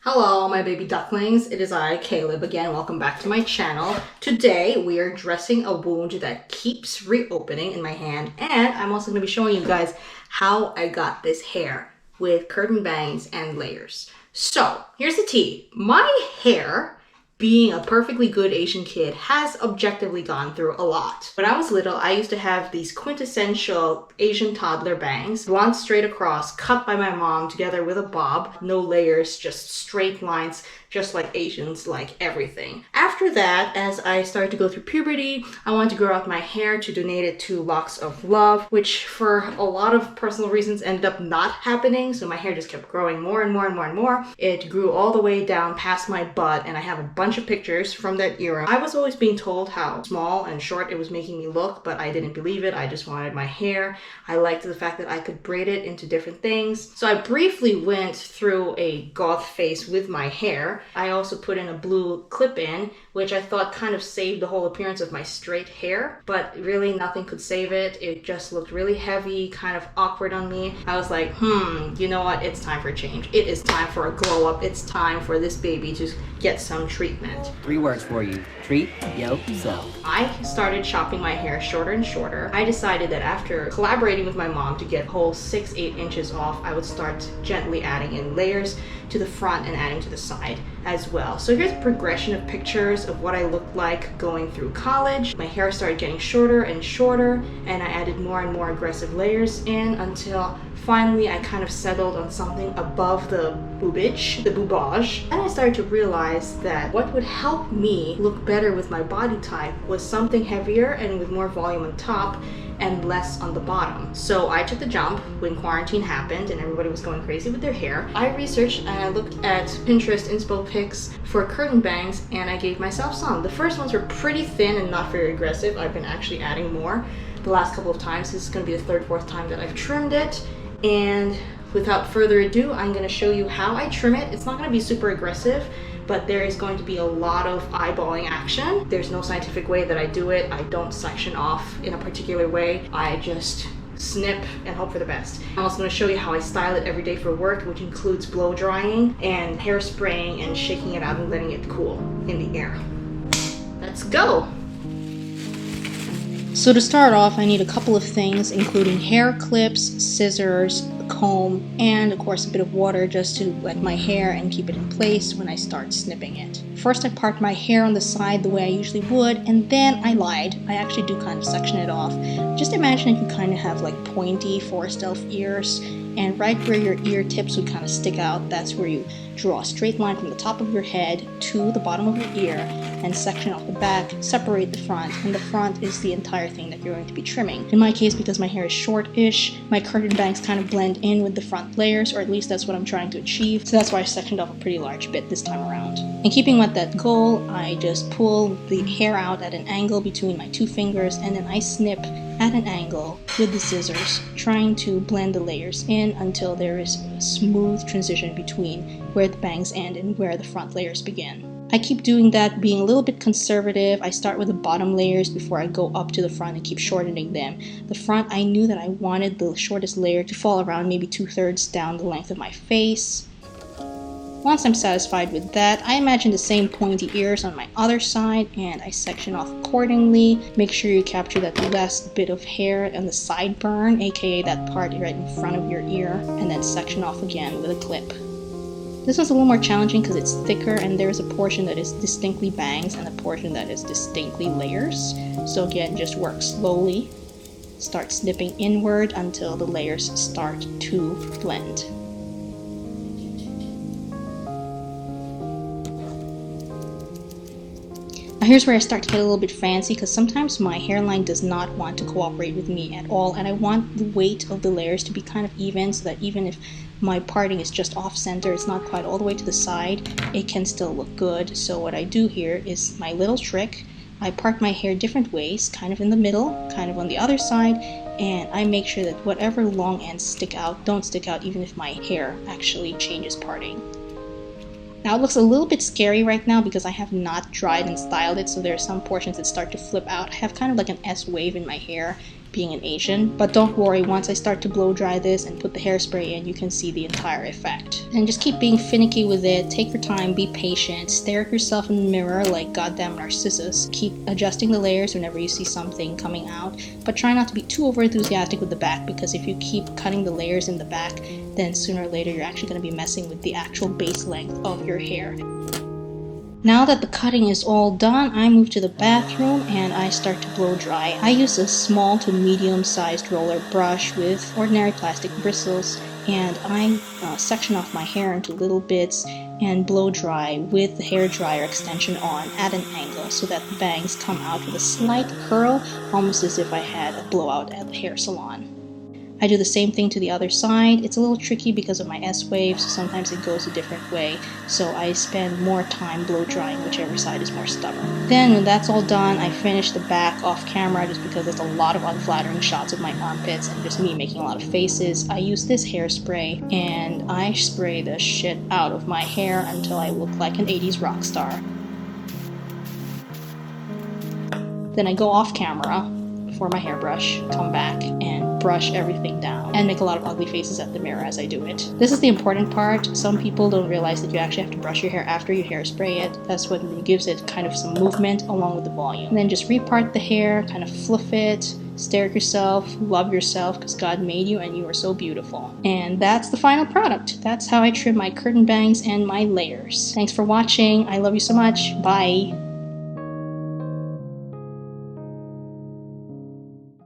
Hello, my baby ducklings. It is I, Kaleb, again. Welcome back to my channel. Today, we are dressing a wound that keeps reopening in my hand, and I'm also going to be showing you guys how I got this hair with curtain bangs and layers. So, here's the tea. My hair, being a perfectly good Asian kid, has objectively gone through a lot. When I was little, I used to have these quintessential Asian toddler bangs, blonde straight across, cut by my mom together with a bob, no layers, just straight lines, just like Asians like everything. After that, as I started to go through puberty, I wanted to grow out my hair to donate it to Locks of Love, which for a lot of personal reasons ended up not happening, so my hair just kept growing more and more and more and more. It grew all the way down past my butt, and I have a bunch of pictures from that era. I was always being told how small and short it was making me look, but I didn't believe it. I just wanted my hair. I liked the fact that I could braid it into different things. So I briefly went through a goth phase with my hair. I also put in a blue clip-in, which I thought kind of saved the whole appearance of my straight hair, but really nothing could save it. It just looked really heavy, kind of awkward on me. I was like, you know what? It's time for a change. It is time for a glow up. It's time for this baby to get some treatment. 3 words for you. Treat yourself. I started chopping my hair shorter and shorter. I decided that after collaborating with my mom to get whole 6-8 inches off, I would start gently adding in layers to the front and adding to the side as well. So here's a progression of pictures of what I looked like going through college. My hair started getting shorter and shorter, and I added more and more aggressive layers in until finally I kind of settled on something above the boobage, the boobage. And I started to realize that what would help me look better with my body type was something heavier and with more volume on top and less on the bottom. So I took the jump when quarantine happened and everybody was going crazy with their hair. I researched and I looked at Pinterest inspo pics for curtain bangs, and I gave myself some. The first ones were pretty thin and not very aggressive. I've been actually adding more the last couple of times. This is going to be the third, fourth time that I've trimmed it. And without further ado, I'm going to show you how I trim it. It's not going to be super aggressive, but there is going to be a lot of eyeballing action. There's no scientific way that I do it. I don't section off in a particular way. I just snip and hope for the best. I'm also going to show you how I style it every day for work, which includes blow drying and hairspraying and shaking it out and letting it cool in the air. Let's go! So to start off, I need a couple of things, including hair clips, scissors, a comb, and of course a bit of water just to wet my hair and keep it in place when I start snipping it. First I part my hair on the side the way I usually would, and then I lied. I actually do kind of section it off. Just imagine if you kind of have like pointy forest elf ears, and right where your ear tips would kind of stick out, that's where you draw a straight line from the top of your head to the bottom of your ear and section off the back, separate the front, and the front is the entire thing that you're going to be trimming. In my case, because my hair is short-ish, my curtain bangs kind of blend in with the front layers, or at least that's what I'm trying to achieve, so that's why I sectioned off a pretty large bit this time around. In keeping with that goal, I just pull the hair out at an angle between my 2 fingers, and then I snip at an angle with the scissors, trying to blend the layers in until there is a smooth transition between where the bangs end and where the front layers begin. I keep doing that, being a little bit conservative. I start with the bottom layers before I go up to the front and keep shortening them. The front, I knew that I wanted the shortest layer to fall around maybe 2/3 down the length of my face. Once I'm satisfied with that, I imagine the same pointy ears on my other side, and I section off accordingly. Make sure you capture that last bit of hair on the sideburn, aka that part right in front of your ear, and then section off again with a clip. This one's a little more challenging because it's thicker and there's a portion that is distinctly bangs and a portion that is distinctly layers. So again, just work slowly. Start snipping inward until the layers start to blend. Now here's where I start to get a little bit fancy, because sometimes my hairline does not want to cooperate with me at all, and I want the weight of the layers to be kind of even, so that even if my parting is just off center, it's not quite all the way to the side, it can still look good. So what I do here is my little trick. I part my hair different ways, kind of in the middle, kind of on the other side, and I make sure that whatever long ends stick out don't stick out even if my hair actually changes parting. Now it looks a little bit scary right now because I have not dried and styled it, so there are some portions that start to flip out. I have kind of like an S wave in my hair, being an Asian. But don't worry, once I start to blow dry this and put the hairspray in, you can see the entire effect. And just keep being finicky with it, take your time, be patient, stare at yourself in the mirror like goddamn Narcissus. Keep adjusting the layers whenever you see something coming out, but try not to be too over enthusiastic with the back, because if you keep cutting the layers in the back, then sooner or later you're actually going to be messing with the actual base length of your hair. Now that the cutting is all done, I move to the bathroom and I start to blow dry. I use a small to medium sized roller brush with ordinary plastic bristles, and I section off my hair into little bits and blow dry with the hair dryer extension on at an angle so that the bangs come out with a slight curl, almost as if I had a blowout at the hair salon. I do the same thing to the other side. It's a little tricky because of my S-wave, so sometimes it goes a different way, so I spend more time blow drying whichever side is more stubborn. Then when that's all done, I finish the back off camera just because there's a lot of unflattering shots of my armpits and just me making a lot of faces. I use this hairspray and I spray the shit out of my hair until I look like an 80s rock star. Then I go off camera for my hairbrush, come back and brush everything down and make a lot of ugly faces at the mirror as I do it. This is the important part. Some people don't realize that you actually have to brush your hair after you hairspray it. That's what gives it kind of some movement along with the volume. And then just repart the hair, kind of fluff it, stare at yourself, love yourself because God made you and you are so beautiful. And that's the final product. That's how I trim my curtain bangs and my layers. Thanks for watching. I love you so much. Bye.